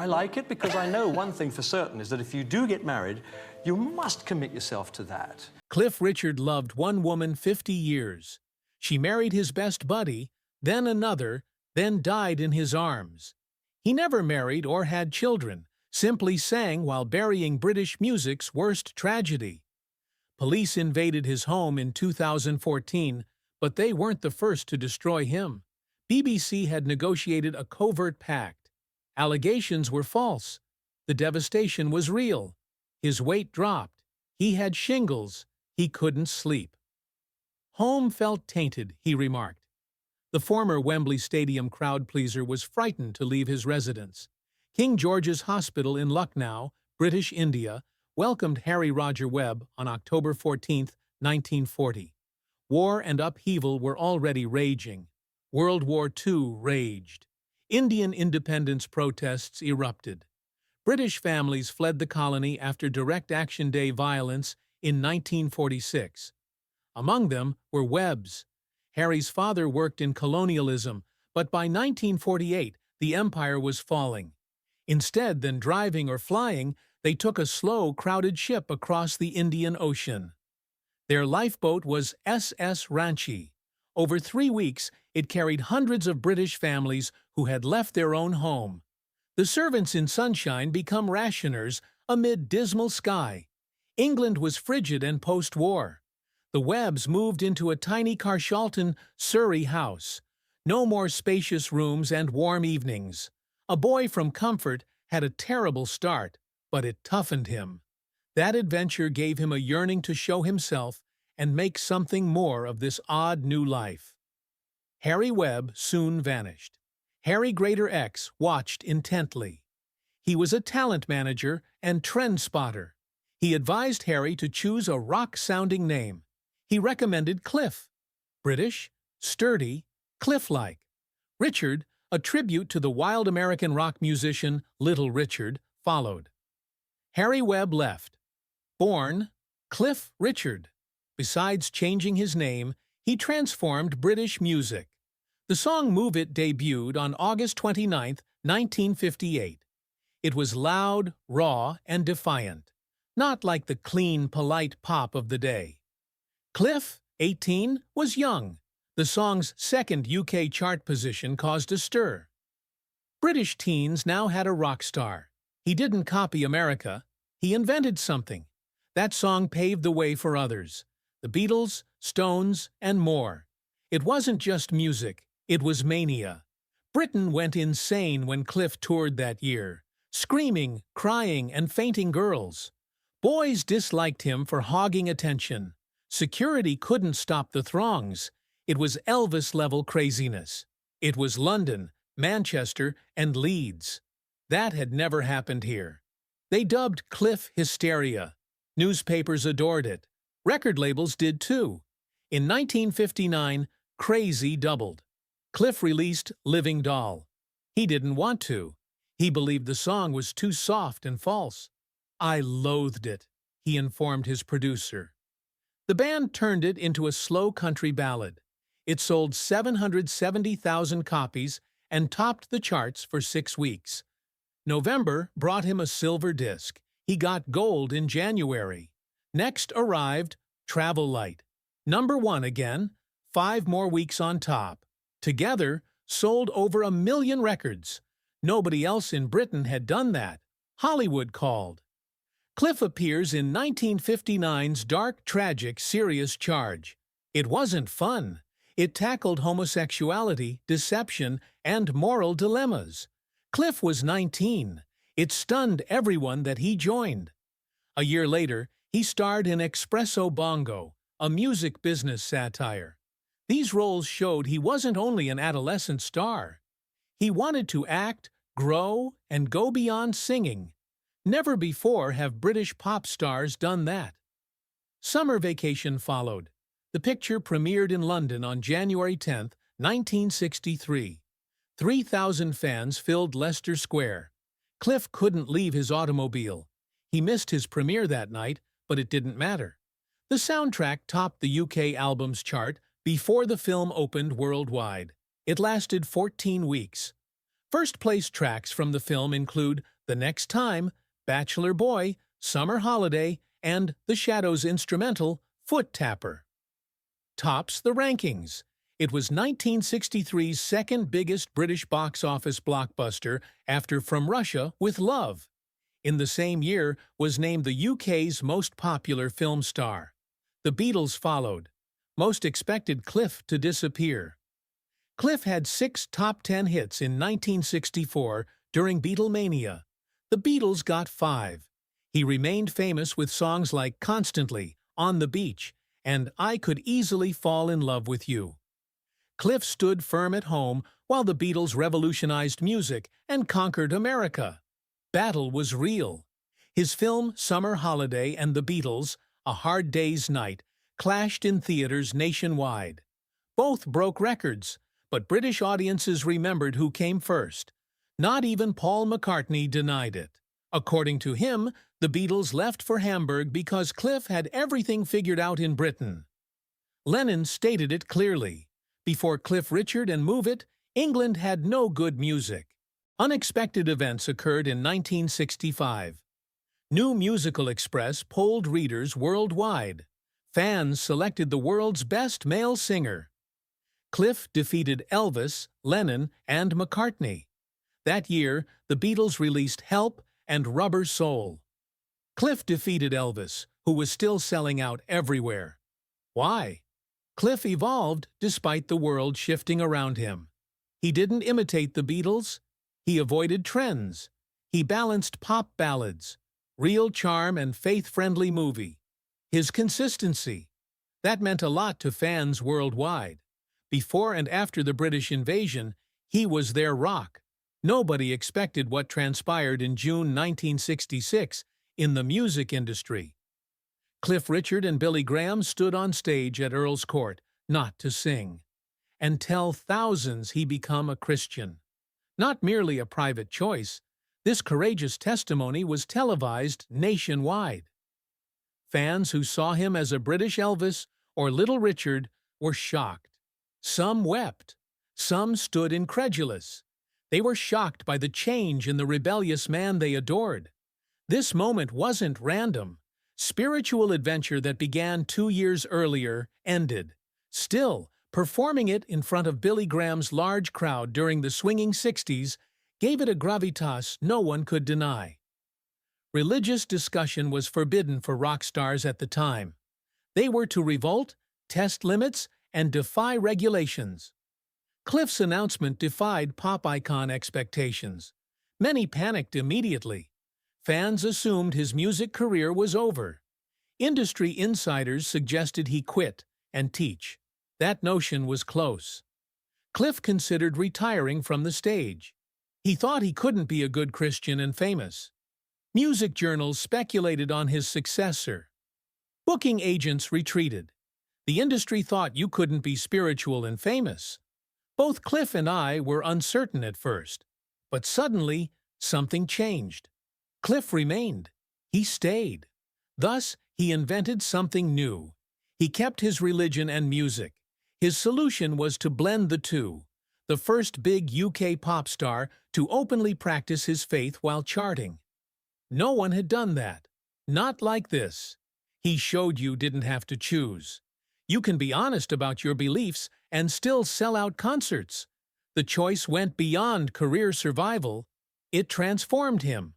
I like it because I know one thing for certain is that if you do get married, you must commit yourself to that. Cliff Richard loved one woman 50 years. She married his best buddy, then another, then died in his arms. He never married or had children, simply sang while burying British music's worst tragedy. Police invaded his home in 2014, but they weren't the first to destroy him. BBC had negotiated a covert pact. Allegations were false. The devastation was real. His weight dropped. He had shingles. He couldn't sleep. Home felt tainted, he remarked. The former Wembley Stadium crowd-pleaser was frightened to leave his residence. King George's Hospital in Lucknow, British India, welcomed Harry Roger Webb on October 14, 1940. War and upheaval were already raging. World War II raged. Indian independence protests erupted. British families fled the colony after Direct Action Day violence in 1946. Among them were Webb's. Harry's father worked in colonialism, but by 1948 the empire was falling. Instead than driving or flying, they took a slow, crowded ship across the Indian Ocean. Their lifeboat was SS Ranchi. Over 3 weeks, it carried hundreds of British families who had left their own home. The servants in sunshine become rationers amid dismal sky. England was frigid and post-war. The Webbs moved into a tiny Carshalton, Surrey house. No more spacious rooms and warm evenings. A boy from comfort had a terrible start, but it toughened him. That adventure gave him a yearning to show himself and make something more of this odd new life. Harry Webb soon vanished. Harry Grader X watched intently. He was a talent manager and trend spotter. He advised Harry to choose a rock-sounding name. He recommended Cliff. British, sturdy, Cliff-like. Richard, a tribute to the wild American rock musician Little Richard, followed. Harry Webb left. Born Cliff Richard. Besides changing his name, he transformed British music. The song Move It debuted on August 29, 1958. It was loud, raw, and defiant, not like the clean, polite pop of the day. Cliff, 18, was young. The song's second UK chart position caused a stir. British teens now had a rock star. He didn't copy America. He invented something. That song paved the way for others. The Beatles, Stones, and more. It wasn't just music. It was mania. Britain went insane when Cliff toured that year. Screaming, crying, and fainting girls. Boys disliked him for hogging attention. Security couldn't stop the throngs. It was Elvis-level craziness. It was London, Manchester, and Leeds. That had never happened here. They dubbed Cliff hysteria. Newspapers adored it. Record labels did too. In 1959, crazy doubled. Cliff released Living Doll. He didn't want to. He believed the song was too soft and false. "I loathed it," he informed his producer. The band turned it into a slow country ballad. It sold 770,000 copies and topped the charts for 6 weeks. November brought him a silver disc. He got gold in January. Next arrived Travel Light. #1 again, 5 more weeks on top. Together, sold over 1 million records. Nobody else in Britain had done that. Hollywood called. Cliff appears in 1959's dark, tragic, serious Charge. It wasn't fun. It tackled homosexuality, deception, and moral dilemmas. Cliff was 19. It stunned everyone that he joined. A year later, he starred in Espresso Bongo, a music business satire. These roles showed he wasn't only an adolescent star. He wanted to act, grow, and go beyond singing. Never before have British pop stars done that. Summer Vacation followed. The picture premiered in London on January 10, 1963. 3,000 fans filled Leicester Square. Cliff couldn't leave his automobile. He missed his premiere that night, but it didn't matter. The soundtrack topped the UK albums chart before the film opened worldwide. It lasted 14 weeks. First-place tracks from the film include The Next Time, Bachelor Boy, Summer Holiday, and The Shadows' instrumental, Foot Tapper. Tops the rankings. It was 1963's second biggest British box office blockbuster after From Russia with Love. In the same year, was named the UK's most popular film star. The Beatles followed. Most expected Cliff to disappear. Cliff had 6 top 10 hits in 1964 during Beatlemania. The Beatles got 5. He remained famous with songs like Constantly, On the Beach, and I Could Easily Fall in Love with You. Cliff stood firm at home while the Beatles revolutionized music and conquered America. Battle was real. His film Summer Holiday and the Beatles, A Hard Day's Night, clashed in theaters nationwide. Both broke records, but British audiences remembered who came first. Not even Paul McCartney denied it. According to him, the Beatles left for Hamburg because Cliff had everything figured out in Britain. Lennon stated it clearly. Before Cliff Richard and Move It, England had no good music. Unexpected events occurred in 1965. New Musical Express polled readers worldwide. Fans selected the world's best male singer. Cliff defeated Elvis, Lennon, and McCartney. That year, the Beatles released Help and Rubber Soul. Cliff defeated Elvis, who was still selling out everywhere. Why? Cliff evolved despite the world shifting around him. He didn't imitate the Beatles. He avoided trends. He balanced pop ballads, real charm, and faith-friendly movie. His consistency. That meant a lot to fans worldwide. Before and after the British invasion, he was their rock. Nobody expected what transpired in June 1966 in the music industry. Cliff Richard and Billy Graham stood on stage at Earl's Court, not to sing, and tell thousands he become a Christian. Not merely a private choice, this courageous testimony was televised nationwide. Fans who saw him as a British Elvis or Little Richard were shocked. Some wept. Some stood incredulous. They were shocked by the change in the rebellious man they adored. This moment wasn't random. Spiritual adventure that began 2 years earlier ended. Still, performing it in front of Billy Graham's large crowd during the swinging 60s gave it a gravitas no one could deny. Religious discussion was forbidden for rock stars at the time. They were to revolt, test limits, and defy regulations. Cliff's announcement defied pop icon expectations. Many panicked immediately. Fans assumed his music career was over. Industry insiders suggested he quit and teach. That notion was close. Cliff considered retiring from the stage. He thought he couldn't be a good Christian and famous. Music journals speculated on his successor. Booking agents retreated. The industry thought you couldn't be spiritual and famous. Both Cliff and I were uncertain at first. But suddenly, something changed. Cliff remained. He stayed. Thus, he invented something new. He kept his religion and music. His solution was to blend the two. The first big UK pop star to openly practice his faith while charting. No one had done that. Not like this. He showed you didn't have to choose. You can be honest about your beliefs and still sell out concerts. The choice went beyond career survival. It transformed him.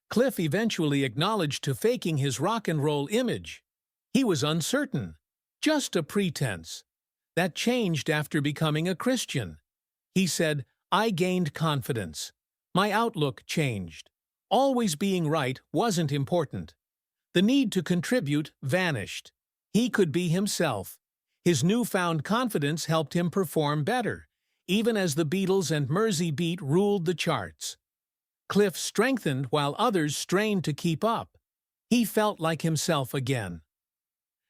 Cliff eventually acknowledged to faking his rock and roll image. He was uncertain. Just a pretense. That changed after becoming a Christian. He said, I gained confidence. My outlook changed. Always being right wasn't important. The need to contribute vanished. He could be himself. His newfound confidence helped him perform better, even as the Beatles and Mersey Beat ruled the charts. Cliff strengthened while others strained to keep up. He felt like himself again.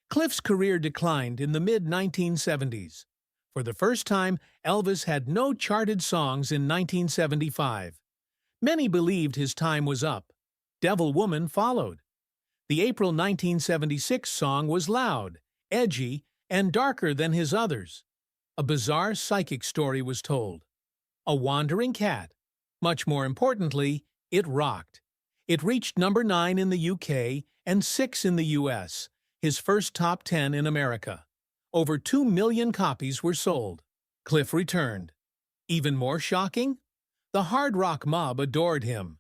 Cliff's career declined in the mid-1970s. For the first time, Elvis had no charted songs in 1975. Many believed his time was up. Devil Woman followed. The April 1976 song was loud, edgy, and darker than his others. A bizarre psychic story was told. A wandering cat, Much more importantly, it rocked. It reached number 9 in the UK and 6 in the US, his first top 10 in America. Over 2 million copies were sold. Cliff returned. Even more shocking? The hard rock mob adored him.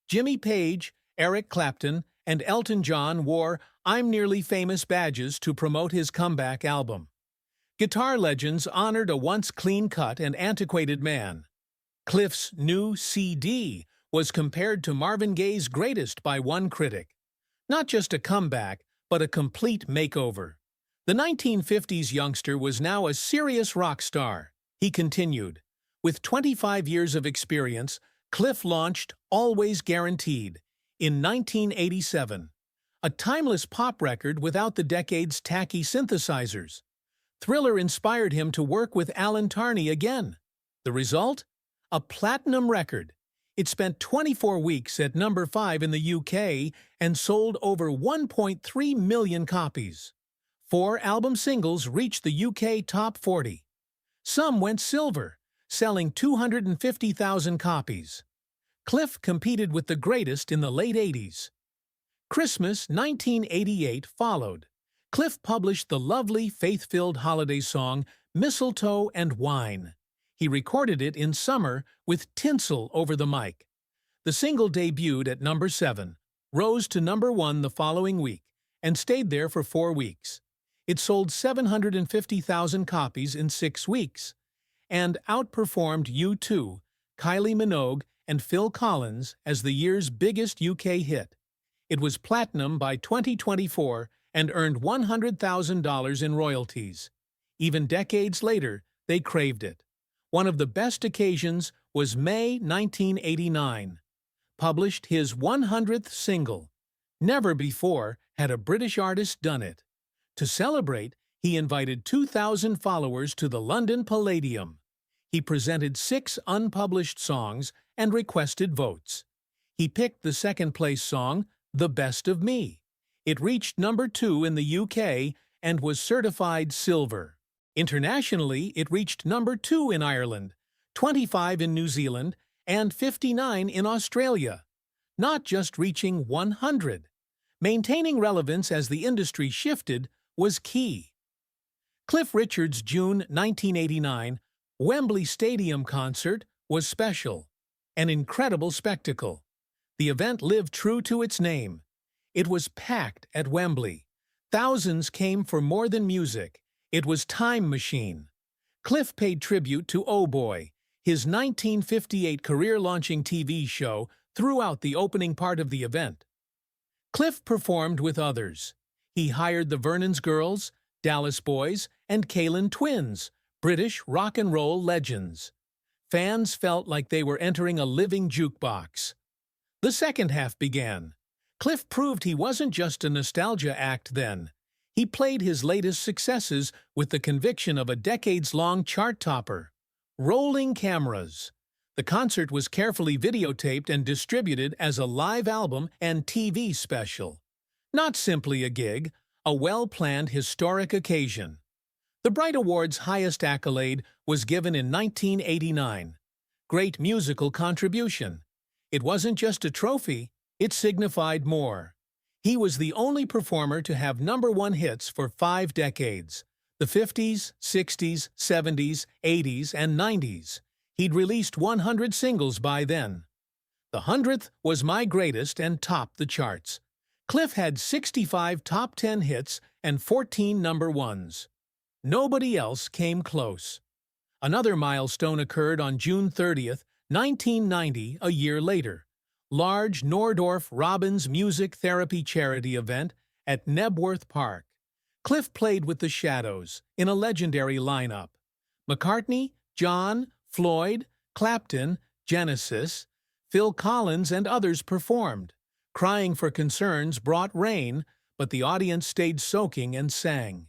Jimmy Page, Eric Clapton, and Elton John wore "I'm Nearly Famous" badges to promote his comeback album. Guitar legends honored a once clean-cut and antiquated man. Cliff's new CD was compared to Marvin Gaye's greatest by one critic. Not just a comeback, but a complete makeover. The 1950s youngster was now a serious rock star. He continued. With 25 years of experience, Cliff launched Always Guaranteed in 1987, a timeless pop record without the decade's tacky synthesizers. Thriller inspired him to work with Alan Tarney again. The result? A platinum record. It spent 24 weeks at number 5 in the UK and sold over 1.3 million copies. 4 album singles reached the UK top 40. Some went silver, selling 250,000 copies. Cliff competed with the greatest in the late 80s. Christmas 1988 followed. Cliff published the lovely, faith-filled holiday song Mistletoe and Wine. He recorded it in summer with tinsel over the mic. The single debuted at number 7, rose to number 1 the following week, and stayed there for 4 weeks. It sold 750,000 copies in 6 weeks, and outperformed U2, Kylie Minogue, and Phil Collins as the year's biggest UK hit. It was platinum by 2024 and earned $100,000 in royalties. Even decades later, they craved it. One of the best occasions was May 1989. Published his 100th single. Never before had a British artist done it. To celebrate, he invited 2,000 followers to the London Palladium. He presented 6 unpublished songs and requested votes. He picked the second-place song, The Best of Me. It reached number 2 in the UK and was certified silver. Internationally, it reached number 2 in Ireland, 25 in New Zealand, and 59 in Australia. Not just reaching 100. Maintaining relevance as the industry shifted was key. Cliff Richard's June 1989 Wembley Stadium concert was special, an incredible spectacle. The event lived true to its name. It was packed at Wembley. Thousands came for more than music. It was Time Machine. Cliff paid tribute to Oh Boy, his 1958 career-launching TV show, throughout the opening part of the event. Cliff performed with others. He hired the Vernon's Girls, Dallas Boys, and Kalin Twins, British rock and roll legends. Fans felt like they were entering a living jukebox. The second half began. Cliff proved he wasn't just a nostalgia act then. He played his latest successes with the conviction of a decades-long chart topper. Rolling cameras. The concert was carefully videotaped and distributed as a live album and TV special. Not simply a gig, a well-planned historic occasion. The Bright Award's highest accolade was given in 1989. Great musical contribution. It wasn't just a trophy, it signified more. He was the only performer to have number 1 hits for 5 decades. The 50s, 60s, 70s, 80s, and 90s. He'd released 100 singles by then. The 100th was My Greatest and topped the charts. Cliff had 65 top 10 hits and 14 number 1s. Nobody else came close. Another milestone occurred on June 30th, 1990, a year later. Large Nordorf Robbins Music Therapy charity event at Nebworth Park. Cliff played with the Shadows in a legendary lineup. McCartney, John, Floyd, Clapton, Genesis, Phil Collins, and others performed. Crying for Concerns brought rain, but the audience stayed soaking and sang.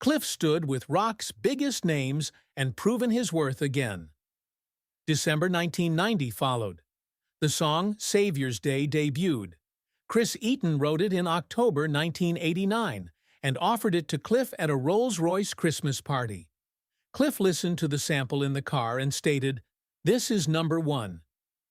Cliff stood with rock's biggest names and proven his worth again. December 1990 followed. The song Savior's Day debuted. Chris Eaton wrote it in October 1989 and offered it to Cliff at a Rolls-Royce Christmas party. Cliff listened to the sample in the car and stated, "This is number 1.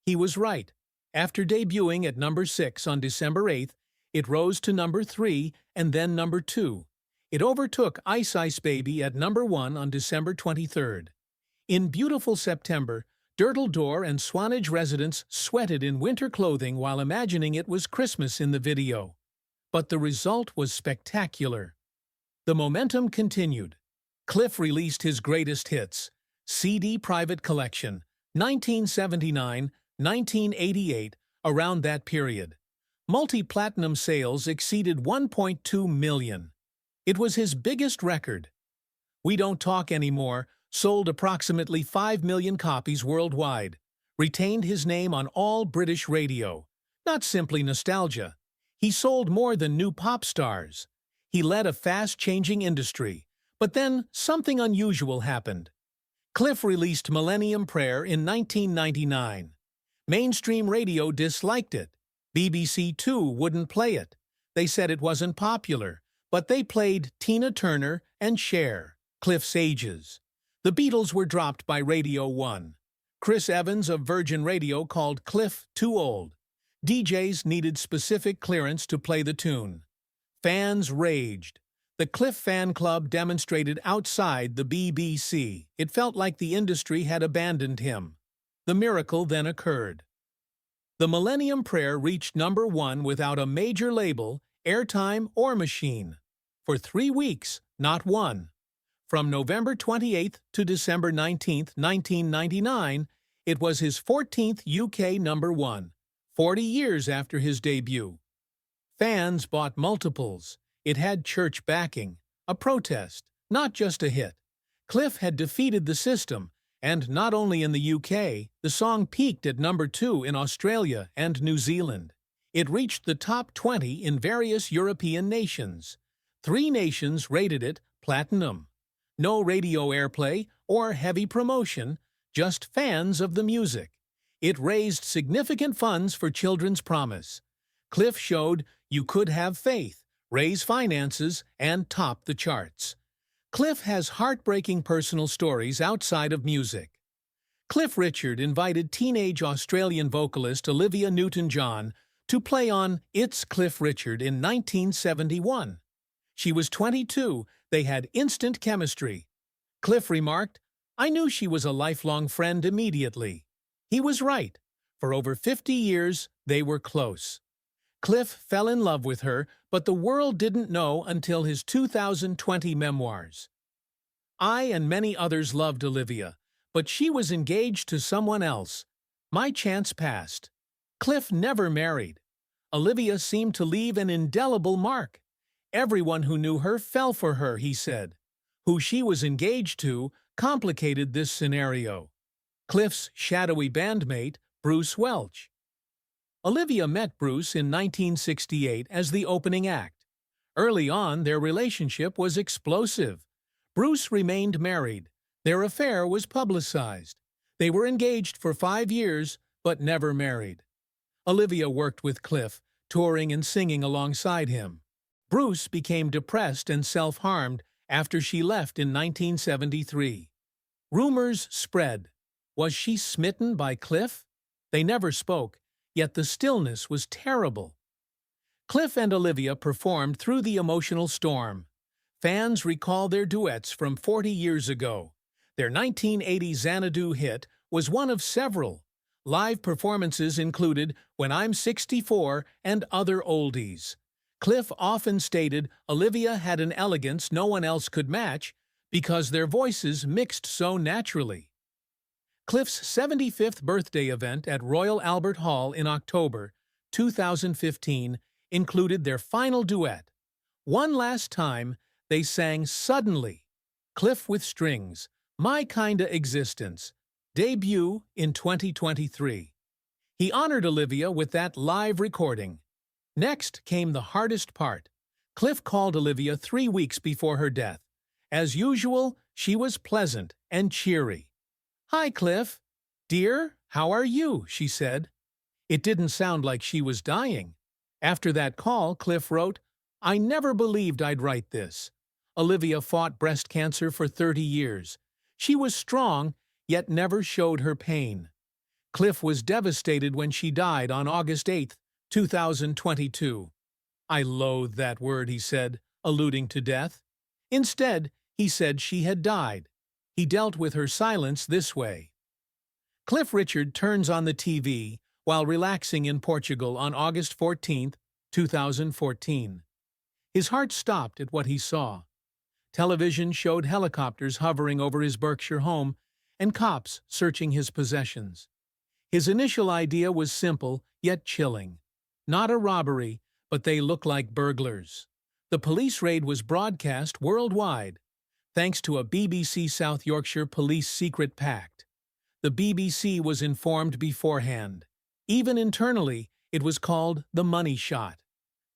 He was right. After debuting at number 6 on December 8th, it rose to number 3 and then number 2. It overtook Ice Ice Baby at number 1 on December 23rd. In beautiful September, Dirtledore and Swanage residents sweated in winter clothing while imagining it was Christmas in the video. But the result was spectacular. The momentum continued. Cliff released his greatest hits, CD Private Collection, 1979, 1988, around that period. Multi-platinum sales exceeded 1.2 million. It was his biggest record. We Don't Talk Anymore sold approximately 5 million copies worldwide, retained his name on all British radio. Not simply nostalgia. He sold more than new pop stars. He led a fast-changing industry. But then something unusual happened. Cliff released Millennium Prayer in 1999. Mainstream radio disliked it. BBC Two wouldn't play it. They said it wasn't popular, but they played Tina Turner and Cher, Cliff's Ages. The Beatles were dropped by Radio 1. Chris Evans of Virgin Radio called Cliff too old. DJs needed specific clearance to play the tune. Fans raged. The Cliff fan club demonstrated outside the BBC. It felt like the industry had abandoned him. The miracle then occurred. The Millennium Prayer reached number 1 without a major label, airtime, or machine. For 3 weeks, not one. From November 28th to December 19th, 1999, it was his 14th UK number 1, 40 years after his debut. Fans bought multiples. It had church backing, a protest, not just a hit. Cliff had defeated the system, and not only in the UK, the song peaked at number 2 in Australia and New Zealand. It reached the top 20 in various European nations. 3 nations rated it platinum. No radio airplay or heavy promotion, just fans of the music. It raised significant funds for Children's Promise. Cliff showed you could have faith, raise finances, and top the charts. Cliff has heartbreaking personal stories outside of music. Cliff Richard invited teenage Australian vocalist Olivia Newton-John to play on It's Cliff Richard in 1971. She was 22, they had instant chemistry. Cliff remarked, "I knew she was a lifelong friend immediately." He was right. For over 50 years, they were close. Cliff fell in love with her, but the world didn't know until his 2020 memoirs. I and many others loved Olivia, but she was engaged to someone else. My chance passed. Cliff never married. Olivia seemed to leave an indelible mark. Everyone who knew her fell for her, he said. Who she was engaged to complicated this scenario. Cliff's shadowy bandmate, Bruce Welch. Olivia met Bruce in 1968 as the opening act. Early on, their relationship was explosive. Bruce remained married. Their affair was publicized. They were engaged for 5 years, but never married. Olivia worked with Cliff, touring and singing alongside him. Bruce became depressed and self-harmed after she left in 1973. Rumors spread. Was she smitten by Cliff? They never spoke, yet the stillness was terrible. Cliff and Olivia performed Through the Emotional Storm. Fans recall their duets from 40 years ago. Their 1980 Xanadu hit was one of several. Live performances included When I'm 64 and other oldies. Cliff often stated Olivia had an elegance no one else could match because their voices mixed so naturally. Cliff's 75th birthday event at Royal Albert Hall in October 2015 included their final duet. One last time, they sang Suddenly, Cliff with Strings, My Kinda Existence, debut in 2023. He honored Olivia with that live recording. Next came the hardest part. Cliff called Olivia 3 weeks before her death. As usual, she was pleasant and cheery. "Hi, Cliff. Dear, how are you?" she said. It didn't sound like she was dying. After that call, Cliff wrote, "I never believed I'd write this." Olivia fought breast cancer for 30 years. She was strong, yet never showed her pain. Cliff was devastated when she died on August 8, 2022. "I loathe that word," he said, alluding to death. Instead, he said she had died. He dealt with her silence this way. Cliff Richard turns on the TV while relaxing in Portugal on August 14, 2014. His heart stopped at what he saw. Television showed helicopters hovering over his Berkshire home and cops searching his possessions. His initial idea was simple, yet chilling. Not a robbery, but they look like burglars. The police raid was broadcast worldwide, thanks to a BBC South Yorkshire police secret pact. The BBC was informed beforehand. Even internally, it was called the money shot.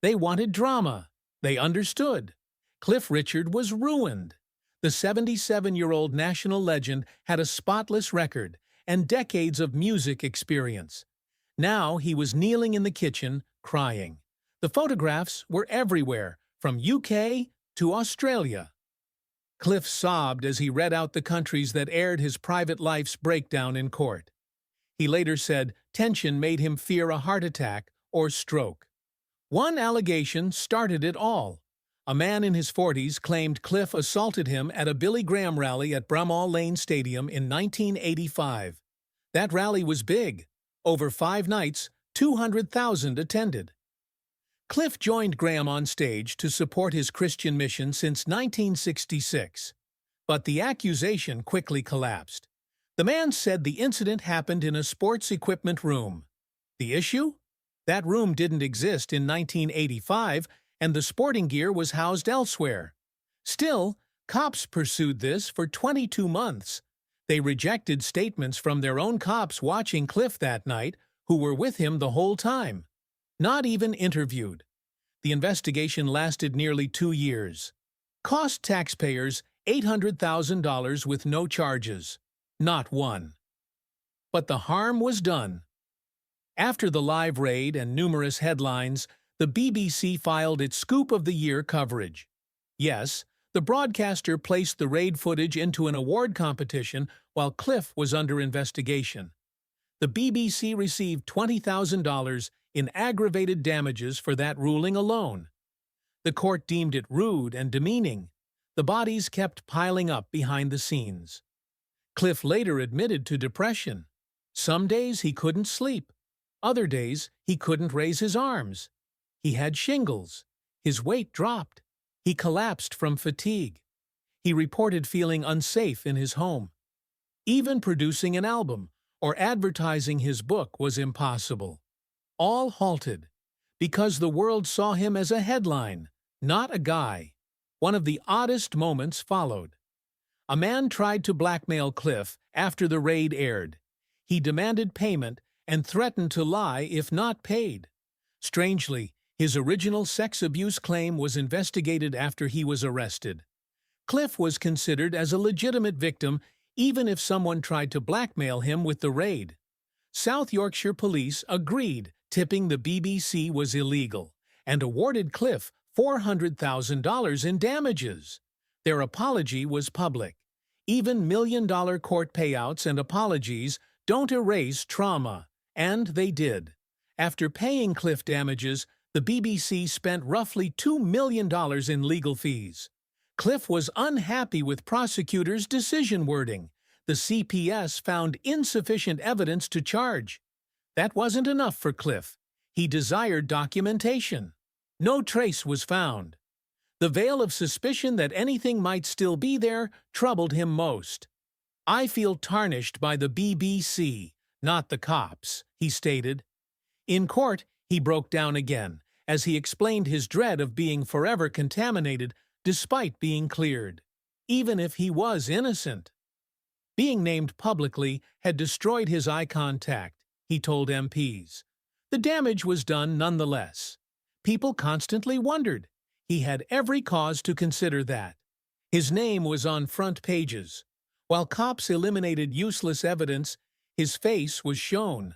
They wanted drama. They understood. Cliff Richard was ruined. The 77-year-old national legend had a spotless record and decades of music experience. Now he was kneeling in the kitchen, crying. The photographs were everywhere, from UK to Australia. Cliff sobbed as he read out the countries that aired his private life's breakdown in court. He later said tension made him fear a heart attack or stroke. One allegation started it all. A man in his 40s claimed Cliff assaulted him at a Billy Graham rally at Bramall Lane Stadium in 1985. That rally was big. Over 5 nights, 200,000 attended. Cliff joined Graham on stage to support his Christian mission since 1966. But the accusation quickly collapsed. The man said the incident happened in a sports equipment room. The issue? That room didn't exist in 1985, and the sporting gear was housed elsewhere. Still, cops pursued this for 22 months. They rejected statements from their own cops watching Cliff that night, who were with him the whole time. Not even interviewed. The investigation lasted nearly 2 years. Cost taxpayers $800,000 with no charges. Not one. But the harm was done. After the live raid and numerous headlines, the BBC filed its Scoop of the Year coverage. Yes, the broadcaster placed the raid footage into an award competition while Cliff was under investigation. The BBC received $20,000 in aggravated damages for that ruling alone. The court deemed it rude and demeaning. The bodies kept piling up behind the scenes. Cliff later admitted to depression. Some days he couldn't sleep. Other days he couldn't raise his arms. He had shingles. His weight dropped. He collapsed from fatigue. He reported feeling unsafe in his home. Even producing an album or advertising his book was impossible. All halted because the world saw him as a headline, not a guy. One of the oddest moments followed. A man tried to blackmail Cliff after the raid aired. He demanded payment and threatened to lie if not paid. Strangely, his original sex abuse claim was investigated after he was arrested. Cliff was considered as a legitimate victim even if someone tried to blackmail him with the raid. South Yorkshire Police agreed tipping the BBC was illegal and awarded Cliff $400,000 in damages. Their apology was public. Even million-dollar court payouts and apologies don't erase trauma, and they did. After paying Cliff damages, the BBC spent roughly $2 million in legal fees. Cliff was unhappy with prosecutors' decision wording. The CPS found insufficient evidence to charge. That wasn't enough for Cliff. He desired documentation. No trace was found. The veil of suspicion that anything might still be there troubled him most. "I feel tarnished by the BBC, not the cops," he stated. In court, he broke down again, as he explained his dread of being forever contaminated despite being cleared, even if he was innocent. Being named publicly had destroyed his eye contact, he told MPs. The damage was done nonetheless. People constantly wondered. He had every cause to consider that. His name was on front pages. While cops eliminated useless evidence, his face was shown.